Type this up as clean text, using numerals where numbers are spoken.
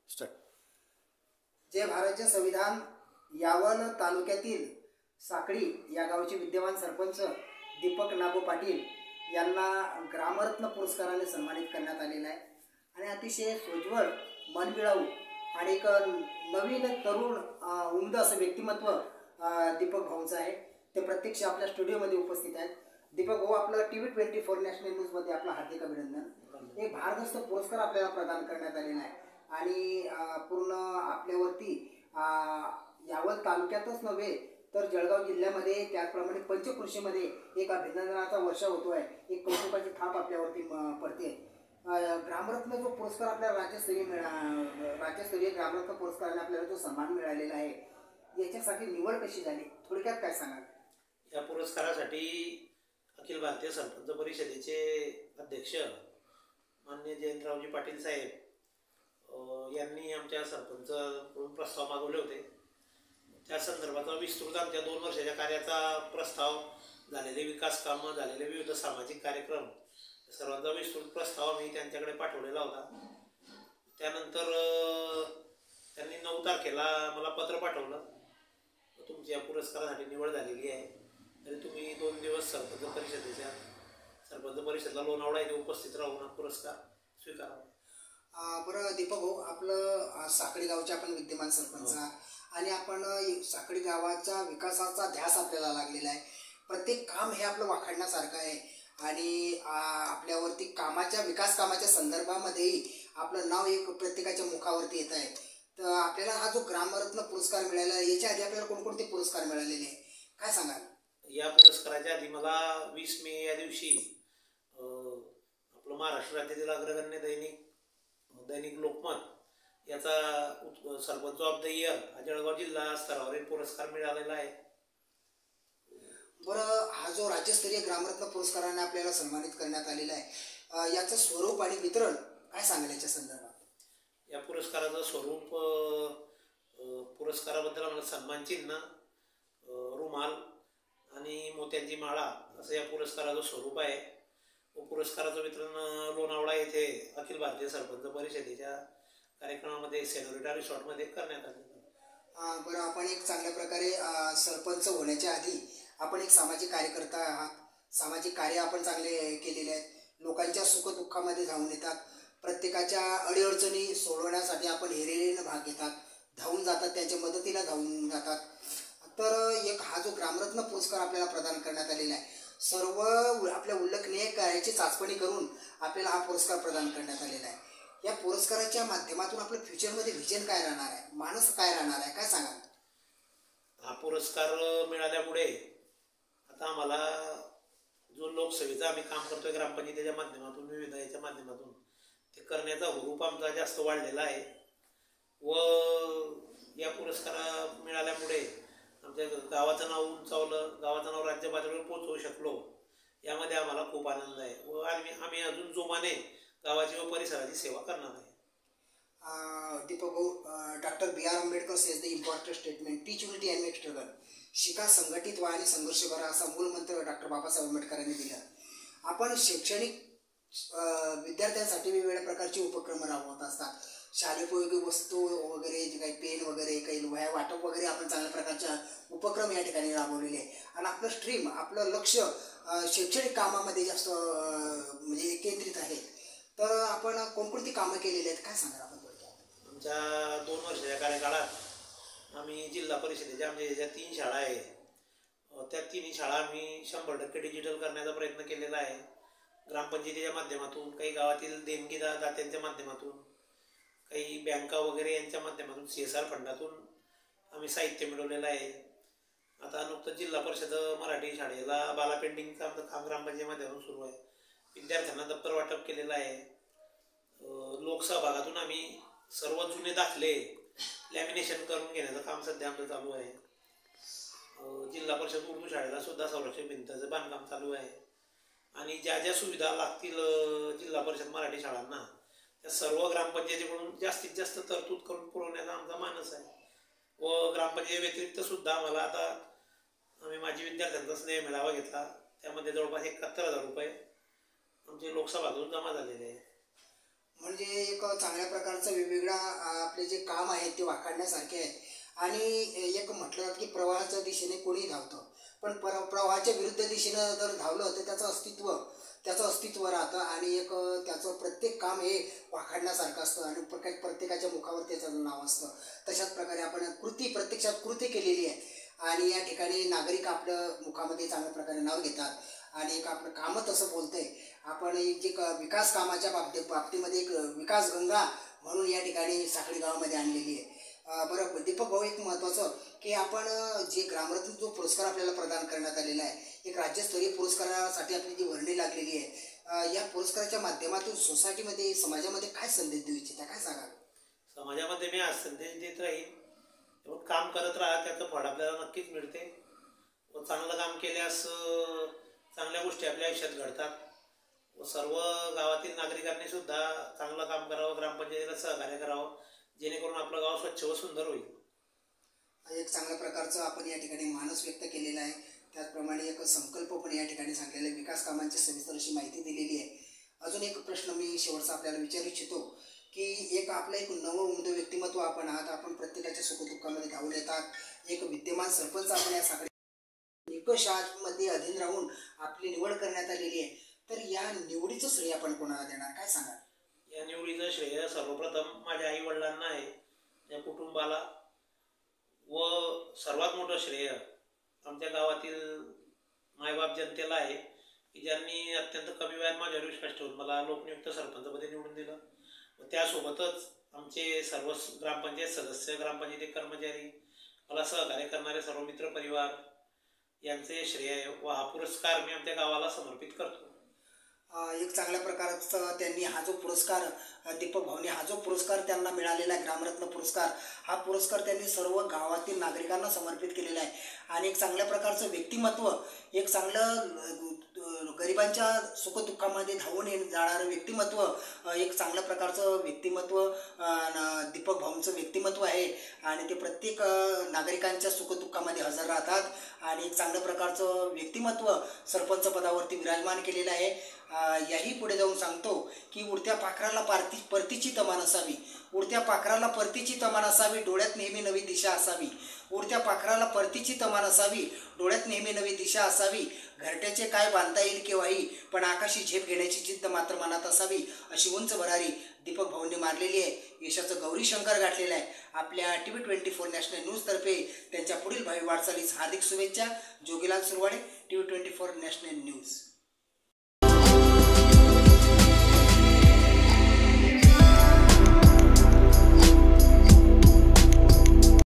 Start. जे भारतचे संविधान यावल तालुक्यातील साखळी या गावचे विद्यमान सरपंच दीपक नागो पाटील यांना ग्रामरत्न पुरस्काराने सन्मानित करण्यात आलेला आहे. आणि अतिशय सोज्वळ, मनमिळावू आणि एक नवीन तरुण उमद असं व्यक्तिमत्व दीपक भाऊंचं आहे. ते प्रत्यक्ष आपल्या स्टुडिओमध्ये उपस्थित आहेत. दीपक भाऊ, आपलं TV24 नॅशनल न्यूजमध्ये आपलं हार्दिक अभिनंदन. एक भारदस्त पुरस्कार आपल्याला प्रदान करण्यात आलेला आहे आणि पूर्ण आपल्यावरती यावल तालुक्यातच नव्हे तर जळगाव जिल्ह्यामध्ये त्याचप्रमाणे पंचकृषीमध्ये एक अभिनंदनाचा वर्षा होतो आहे. एक कौतुकाची थाप आपल्यावरती पडते. ग्रामरत्न जो पुरस्कार आपल्याला राज्यस्तरीय ग्रामरत्न पुरस्काराने आपल्याला जो सन्मान मिळालेला आहे, याच्यासाठी निवड कशी झाली, थोडक्यात काय सांगाल? या पुरस्कारासाठी अखिल भारतीय सरपंच परिषदेचे अध्यक्ष माननीय जयंतरावजी पाटील साहेब यांनी आमच्या सरपंचाकडून प्रस्ताव मागवले होते. त्या संदर्भाचा विस्तृत आमच्या 2 वर्षाच्या कार्याचा प्रस्ताव, झालेले विकास कामं, झालेले विविध सामाजिक कार्यक्रम, सर्वांचा विस्तृत प्रस्ताव मी त्यांच्याकडे पाठवलेला होता. त्यानंतर त्यांनी 9 तारखेला मला पत्र पाठवलं, तुमची या पुरस्कारासाठी निवड झालेली आहे, तरी तुम्ही 2 दिवस सरपंच परिषदेला लोणावळा येथे उपस्थित राहून हा पुरस्कार स्वीकारावा. बरं दीपक भाऊ, आपलं साखळी गावचे आपण विद्यमान सरपंच आणि आपण साखळी गावाच्या विकासाचा ध्यास आपल्याला लागलेला आहे. प्रत्येक काम हे आपलं वाखाणण्यासारखं आहे आणि आपल्यावरती विकास कामाच्या संदर्भामध्येही आपलं नाव एक प्रत्येकाच्या मुखावरती येत आहे. तर आपल्याला हा जो ग्रामरत्न पुरस्कार मिळाला आहे, याच्या आधी आपल्याला कोणकोणते पुरस्कार मिळालेले आहे, काय सांगाल? या पुरस्काराच्या आधी मला 20 मे या दिवशी आपलं महाराष्ट्र राज्यातील अग्रगण्य दैनिक लोकमत याचा सरपंच ऑफ द इयर हा जळगाव जिल्हा स्तरावरील पुरस्कार मिळालेला आहे. बरं, हा जो राज्यस्तरीय ग्रामरत्न पुरस्काराने आपल्याला सन्मानित करण्यात आलेला आहे, याचं स्वरूप आणि वितरण काय सांगाल याच्या संदर्भात? या पुरस्काराचं स्वरूप, पुरस्काराबद्दल आम्हाला सन्मान चिन्ह, रुमाल आणि मोत्यांची माळा असं या पुरस्काराचं स्वरूप आहे. व पुरस्काराचं वितरण लोणावळा येथे अखिल भारतीय सरपंच परिषदेच्या कार्यक्रमामध्ये सेनोरिटा रिसॉर्टमध्ये करण्यात आले. बरं, आपण एक चांगल्या प्रकारे सरपंच होण्याच्या आधी आपण एक सामाजिक कार्यकर्ता आहात. सामाजिक कार्य आपण चांगले केलेले आहेत. लोकांच्या सुखदुःखामध्ये धावून येतात. प्रत्येकाच्या अडीअडचणी सोडवण्यासाठी आपण हेरेरेनं भाग घेतात, धावून जातात, त्यांच्या मदतीला धावून जातात. तर हा जो ग्रामरत्न पुरस्कार आपल्याला प्रदान करण्यात आलेला आहे, सर्व आपल्या उल्लेखनीय कार्याची चाचपणी करून आपल्याला हा पुरस्कार प्रदान करण्यात आलेला आहे. या पुरस्काराच्या माध्यमातून आपलं फ्युचरमध्ये व्हिजन काय राहणार आहे, मानस काय राहणार आहे, काय सांगाल? हा पुरस्कार मिळाल्यामुळे आता आम्हाला जो लोकसेवेचा आम्ही काम करतोय ग्रामपंचायतीच्या माध्यमातून, विविध याच्या माध्यमातून, ते करण्याचा हुरूप आमचा जास्त वाढलेला आहे. व या पुरस्कार मिळाल्यामुळे आमच्या गावाचं नाव उंचावलं, गावाचं नाव राज्य पातळीवर पोहोचवू शकलो, यामध्ये आम्हाला खूप आनंद आहे. व आम्ही अजून जोमाने गावाची व परिसराची सेवा करणार आहे. दीपक भाऊ, doctor B.R. Ambedkar says the important statement, teach unity and make struggle. शिका, संघटित व्हा आणि संघर्ष करा, असा मूलमंत्र डॉक्टर बाबासाहेब आंबेडकरांनी दिला. आपण शैक्षणिक विद्यार्थ्यांसाठी वेगवेगळ्या प्रकारचे उपक्रम राबवत असतात. शालेय उपयोगी वस्तू वगैरे, जे काही पेन वगैरे, काही वह्या वाटप वगैरे, आपण चांगल्या प्रकारच्या उपक्रम या ठिकाणी राबवलेले आहे. आणि आपलं स्ट्रीम, आपलं लक्ष शैक्षणिक कामामध्ये जास्त म्हणजे केंद्रित आहे. तर आपण कोणकोणती कामं केलेली आहेत, काय सांगाल आपण? आमच्या 2 वर्षाच्या कार्यकाळात आम्ही जिल्हा परिषदेच्या आमच्या ज्या 3 शाळा आहे, त्या 3 शाळा आम्ही 100% डिजिटल करण्याचा प्रयत्न केलेला आहे. ग्रामपंचायतीच्या माध्यमातून, काही गावातील देणगीदात्यांच्या माध्यमातून, काही बँका वगैरे यांच्या माध्यमातून, CSR फंडातून आम्ही साहित्य मिळवलेलं आहे. आता नुकतं जिल्हा परिषद मराठी शाळेला बाला पेंटिंगचं आमचं काम ग्रामपंचायती माध्यमातून सुरू आहे. विद्यार्थ्यांना दप्तर वाटप केलेलं आहे. लोकसहभागातून आम्ही सर्व जुने दाखले लॅमिनेशन करून घेण्याचं काम सध्या आमचं चालू आहे. जिल्हा परिषद उर्दू शाळेला सुद्धा संरक्षण भिंतीचं बांधकाम चालू आहे. आणि ज्या सुविधा लागतील जिल्हा परिषद मराठी शाळांना, त्या सर्व ग्रामपंचायतीकडून जास्तीत जास्त तरतूद करून पुरवण्याचा आमचा मानस आहे. व ग्रामपंचायती व्यतिरिक्त सुद्धा आम्हाला आता आम्ही माजी विद्यार्थ्यांचा स्नेह मेळावा घेतला, त्यामध्ये जवळपास 71,000 रुपये आमचे लोकसभातून जमा झालेले आहे. म्हणजे एक चांगल्या प्रकारचं वेगवेगळा आपले जे काम आहेत ते वाखाणण्यासारखे आहेत. आणि एक म्हटलं जातं की प्रवाहाच्या दिशेने कोणी धावतं, पण प्रवाहाच्या विरुद्ध दिशेनं जर धावलं तर त्याचं अस्तित्व राहतं आणि एक त्याचं प्रत्येक काम हे वाखाणण्यासारखं असतं आणि प्रत्येकाच्या मुखावर त्याचं नाव असतं. तशाच प्रकारे आपण प्रत्यक्षात कृती केलेली आहे आणि या ठिकाणी नागरिक आपलं मुखामध्ये चांगल्या प्रकारे नाव घेतात आणि एक आपलं कामं तसं बोलतंय. आपण एक जे विकास कामाच्या बाबतीमध्ये एक विकास गंगा म्हणून या ठिकाणी साखळी गावामध्ये आणलेली आहे. बरं दीपक भाऊ, एक महत्त्वाचं की आपण जे ग्रामरत्न जो पुरस्कार आपल्याला प्रदान करण्यात आलेला आहे, एक राज्यस्तरीय पुरस्कारासाठी आपली जी वर्णी लागलेली आहे, या पुरस्काराच्या माध्यमातून सोसायटीमध्ये समाजामध्ये काय संदेश देऊ इच्छिता, काय सांगाल? समाजामध्ये मी आज संदेश देत राहीन, काम करत राहा, त्याचं फळ आपल्याला नक्कीच मिळते व चांगलं काम केल्यास चांगल्या गोष्टी आपल्या आयुष्यात घडतात व सर्व गावातील नागरिकांनी सुद्धा चांगलं काम करावं, ग्रामपंचायतीला सहकार्य करावं, जेणेकरून आपलं गाव स्वच्छ व सुंदर होईल. एक चांगल्या प्रकारचं आपण या ठिकाणी मानस व्यक्त केलेला आहे. त्याचप्रमाणे एक संकल्प पण या ठिकाणी सांगलेला आहे, विकास कामांची सविस्तर अशी माहिती दिलेली आहे. अजून एक प्रश्न मी शेवटचा आपल्याला विचारू इच्छितो की एक आपलं एक नवउमदं व्यक्तिमत्व आपण आहात, आपण प्रत्येकाच्या सुखदुःखामध्ये धावून येतात. एक विद्यमान सरपंच आपण या सगळ्या निकषांमध्ये अधीन राहून आपली निवड करण्यात आलेली आहे. तर या निवडीचं श्रेय आपण कोणाला देणार, काय सांगाल? या निवडीचं श्रेय सर्वप्रथम माझ्या आई वडिलांना आहे, या कुटुंबाला, व सर्वात मोठं श्रेय आमच्या गावातील मायबाप जनतेला आहे की ज्यांनी अत्यंत कमी वयात माझ्यावर विश्वास ठेवून मला लोकनियुक्त सरपंचपदी निवडून दिलं. व त्यासोबतच आमचे सर्व ग्रामपंचायत सदस्य, ग्रामपंचायती कर्मचारी, मला सहकार्य करणारे सर्व मित्रपरिवार यांचे श्रेय व हा पुरस्कार मी आमच्या गावाला समर्पित करतो. एक चांगल्या प्रकारचा त्यांनी हा जो पुरस्कार, दीपक भाऊनी हा जो पुरस्कार त्यांना मिळालेला आहे, ग्रामरत्न पुरस्कार, हा पुरस्कार त्यांनी सर्व गावातील नागरिकांना समर्पित केलेला आहे. आणि एक चांगल्या प्रकारचं व्यक्तिमत्व, एक चांगलं गरिबांच्या सुखदुःखामध्ये धावून जाणारं व्यक्तिमत्व, एक चांगल्या प्रकारचं व्यक्तिमत्व दीपक भाऊंचं व्यक्तिमत्व आहे आणि ते प्रत्येक नागरिकांच्या सुखदुःखामध्ये हजर राहतात आणि एक चांगल्या प्रकारचं व्यक्तिमत्व सरपंच पदावरती विराजमान केलेलं आहे. याही पुढे जाऊन सांगतो की उडत्या पाखराला परतीची तमान असावी, उडत्या पाखराला परतीची तमान असावी, डोळ्यात नेहमी नवी दिशा असावी. उडत्या पाखराला परतीची तमान असावी, डोळ्यात नेहमी नवी दिशा असावी. घरट्याचे काय बांधता येईल केव्हाही, पण आकाशी झेप घेण्याची जिद्द मात्र मनात असावी. अशी उंच भरारी दीपक भाऊंनी मारलेली आहे. यशाचं गौरी शंकर गाठलेलं आहे. आपल्या TV24 नॅशनल न्यूजतर्फे त्यांच्या पुढील भावी वाटचालीस हार्दिक शुभेच्छा. Jogilal Surwade, TV24 national news.